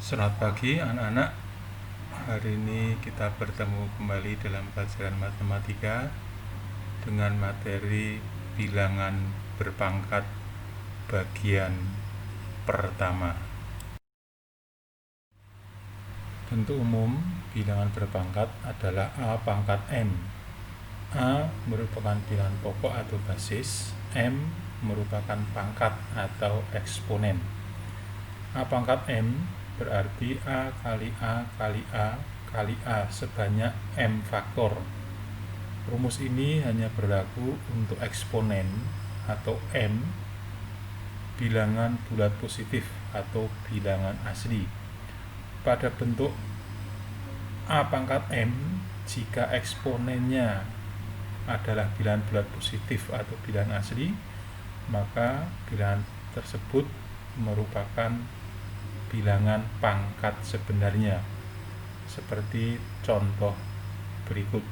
Selamat pagi anak-anak. Hari ini kita bertemu kembali dalam pelajaran matematika dengan materi bilangan berpangkat bagian pertama. Bentuk umum bilangan berpangkat adalah A pangkat M. A merupakan bilangan pokok atau basis, M merupakan pangkat atau eksponen. A pangkat M berarti A kali A kali A kali A sebanyak M faktor. Rumus ini hanya berlaku untuk eksponen atau M bilangan bulat positif atau bilangan asli. Pada bentuk A pangkat M, jika eksponennya adalah bilangan bulat positif atau bilangan asli, maka bilangan tersebut merupakan bilangan pangkat sebenarnya, seperti contoh berikut.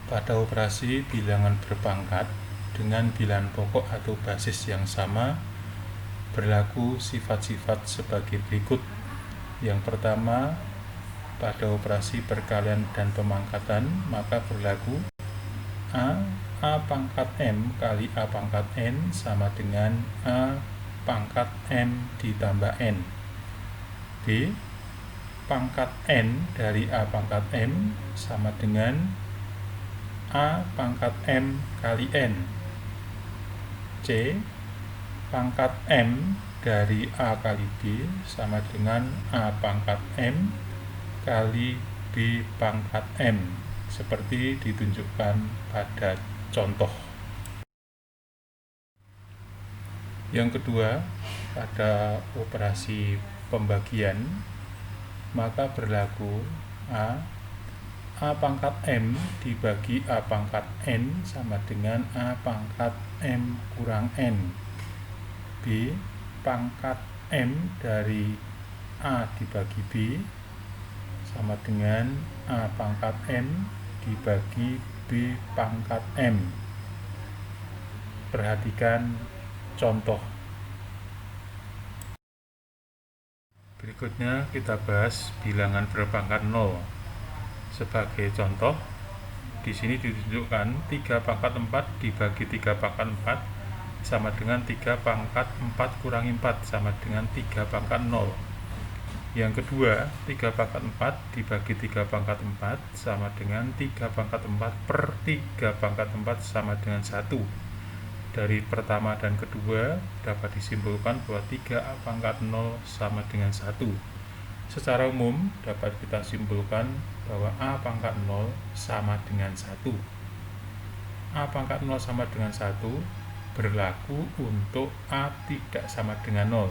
Pada operasi bilangan berpangkat dengan bilangan pokok atau basis yang sama, berlaku sifat-sifat sebagai berikut. Yang pertama, pada operasi perkalian dan pemangkatan, maka berlaku A pangkat M kali A pangkat N sama dengan A pangkat M ditambah N. B pangkat N dari A pangkat M sama dengan A pangkat M kali N. C pangkat M dari A kali B sama dengan A pangkat M kali B pangkat M, seperti ditunjukkan pada contoh. Yang kedua, pada operasi pembagian, maka berlaku A pangkat M dibagi A pangkat N sama dengan A pangkat M kurang N. B pangkat M dari A dibagi B sama dengan A pangkat M dibagi B pangkat M. Perhatikan contoh. Berikutnya kita bahas bilangan berpangkat 0. Sebagai contoh, di sini ditunjukkan 3 pangkat 4 dibagi 3 pangkat 4 sama dengan 3 pangkat 4 kurangi 4 sama dengan 3 pangkat 0. Yang kedua, 3 pangkat 4 dibagi 3 pangkat 4 sama dengan 3 pangkat 4 per 3 pangkat 4 sama dengan 1. Dari pertama dan kedua dapat disimpulkan bahwa 3 pangkat 0 sama dengan 1. Secara umum dapat kita simpulkan bahwa A pangkat 0 sama dengan 1. A pangkat 0 sama dengan 1 berlaku untuk A tidak sama dengan 0.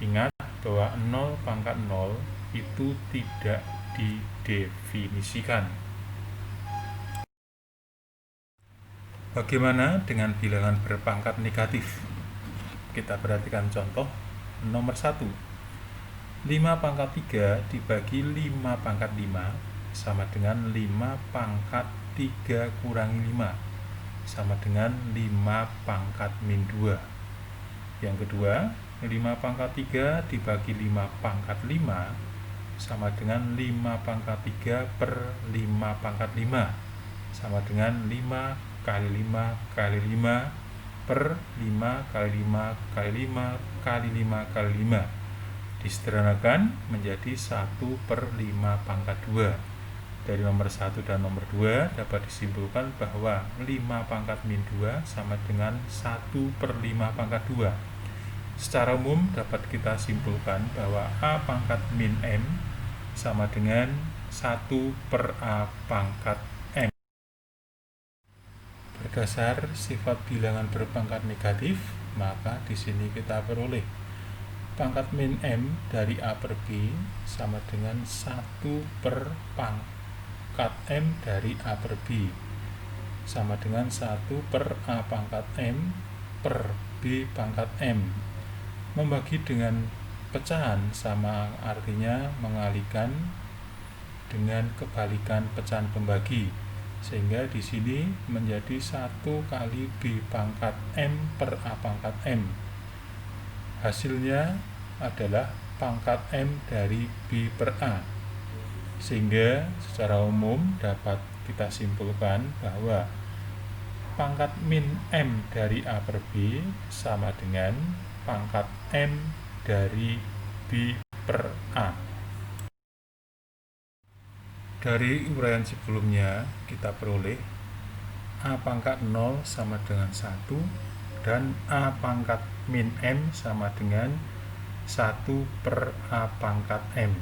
Ingat bahwa 0 pangkat 0 itu tidak didefinisikan. Bagaimana dengan bilangan berpangkat negatif? Kita perhatikan contoh nomor 1. 5 pangkat 3 dibagi 5 pangkat 5 sama dengan 5 pangkat 3 kurangi 5 sama dengan 5 pangkat min 2. Yang kedua, 5 pangkat 3 dibagi 5 pangkat 5 sama dengan 5 pangkat 3 per 5 pangkat 5 sama dengan 5 kali 5 kali 5 per 5 kali 5 kali 5 kali 5 kali 5. Disederhanakan menjadi 1 per 5 pangkat 2. Dari nomor 1 dan nomor 2 dapat disimpulkan bahwa 5 pangkat min 2 sama dengan 1 per 5 pangkat 2. Secara umum dapat kita simpulkan bahwa A pangkat min M sama dengan 1 per A pangkat M. Berdasar sifat bilangan berpangkat negatif, maka di sini kita peroleh pangkat min M dari A per B sama dengan 1 per pangkat M dari A per B sama dengan 1 per A pangkat M per B pangkat M. Membagi dengan pecahan sama artinya mengalihkan dengan kebalikan pecahan pembagi, sehingga di sini menjadi 1 kali B pangkat M per A pangkat M. Hasilnya adalah pangkat M dari B per A. Sehingga secara umum dapat kita simpulkan bahwa pangkat min M dari A per B sama dengan pangkat M dari B per A. Dari uraian sebelumnya kita peroleh A pangkat 0 sama dengan 1 dan A pangkat min M sama dengan 1 per A pangkat M.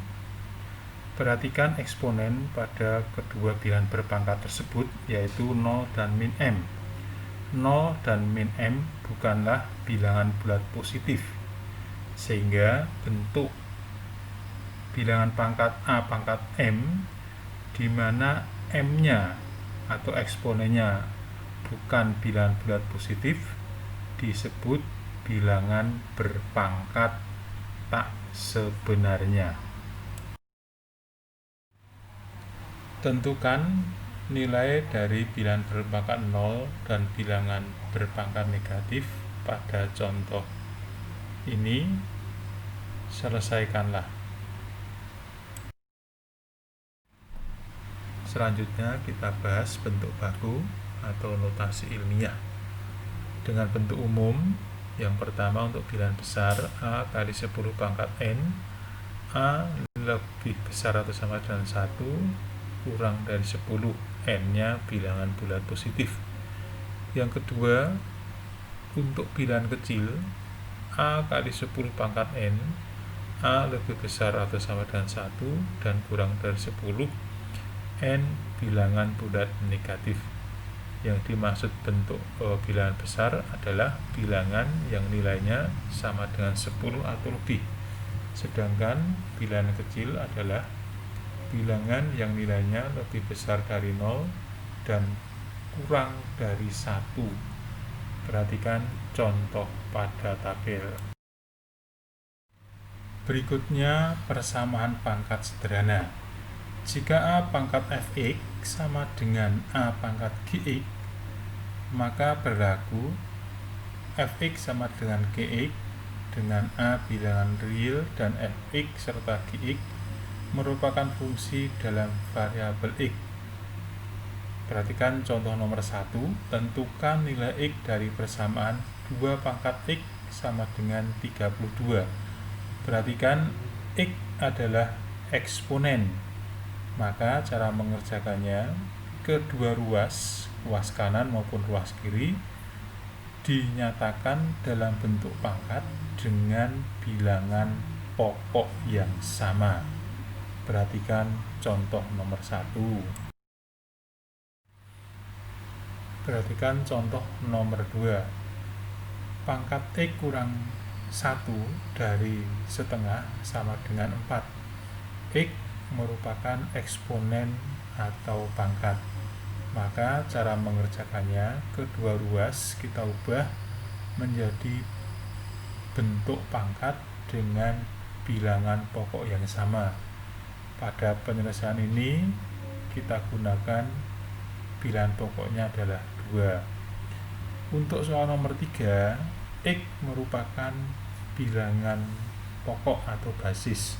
Perhatikan eksponen pada kedua bilangan berpangkat tersebut, yaitu 0 dan min M. 0 dan min M bukanlah bilangan bulat positif, sehingga bentuk bilangan pangkat A pangkat M di mana M-nya atau eksponennya bukan bilangan bulat positif disebut bilangan berpangkat tak sebenarnya. Tentukan nilai dari bilangan berpangkat 0 dan bilangan berpangkat negatif pada contoh ini. Selesaikanlah. Selanjutnya kita bahas bentuk baku atau notasi ilmiah. Dengan bentuk umum, yang pertama untuk bilangan besar A kali 10 pangkat N, A lebih besar atau sama dengan 1 kurang dari 10, N-nya bilangan bulat positif. Yang kedua, untuk bilangan kecil A kali 10 pangkat N, A lebih besar atau sama dengan 1 dan kurang dari 10, N bilangan bulat negatif. Yang dimaksud bentuk bilangan besar adalah bilangan yang nilainya sama dengan 10 atau lebih. Sedangkan bilangan kecil adalah bilangan yang nilainya lebih besar dari 0 dan kurang dari 1. Perhatikan contoh pada tabel. Berikutnya persamaan pangkat sederhana. Jika A pangkat Fx sama dengan A pangkat Gx, maka berlaku Fx sama dengan Gx dengan A bilangan real dan Fx serta Gx merupakan fungsi dalam variabel X. Perhatikan contoh nomor 1, tentukan nilai X dari persamaan 2 pangkat X sama dengan 32. Perhatikan X adalah eksponen, maka cara mengerjakannya kedua ruas kanan maupun ruas kiri dinyatakan dalam bentuk pangkat dengan bilangan pokok yang sama. Perhatikan contoh nomor 1. Perhatikan contoh nomor 2. Pangkat X kurang 1 dari setengah sama dengan 4. X merupakan eksponen atau pangkat. Maka cara mengerjakannya kedua ruas kita ubah menjadi bentuk pangkat dengan bilangan pokok yang sama. Pada penyelesaian ini kita gunakan bilangan pokoknya adalah 2. Untuk soal nomor 3, X merupakan bilangan pokok atau basis.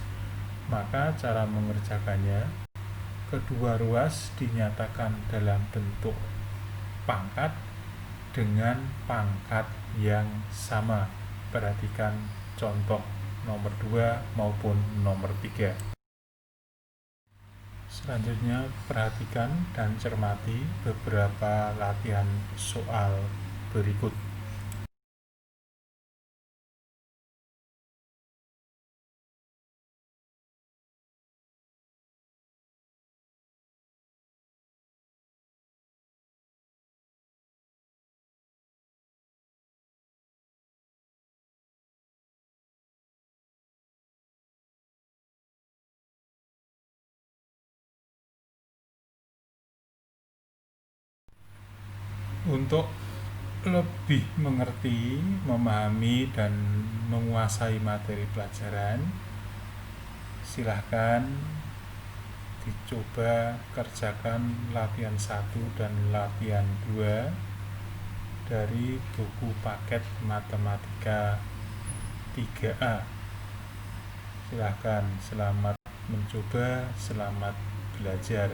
Maka cara mengerjakannya kedua ruas dinyatakan dalam bentuk pangkat dengan pangkat yang sama. Perhatikan contoh nomor 2 maupun nomor 3. Selanjutnya perhatikan dan cermati beberapa latihan soal berikut. Untuk lebih mengerti, memahami, dan menguasai materi pelajaran, silahkan dicoba kerjakan latihan 1 dan latihan 2 dari buku paket matematika 3A Silahkan, selamat mencoba, selamat belajar.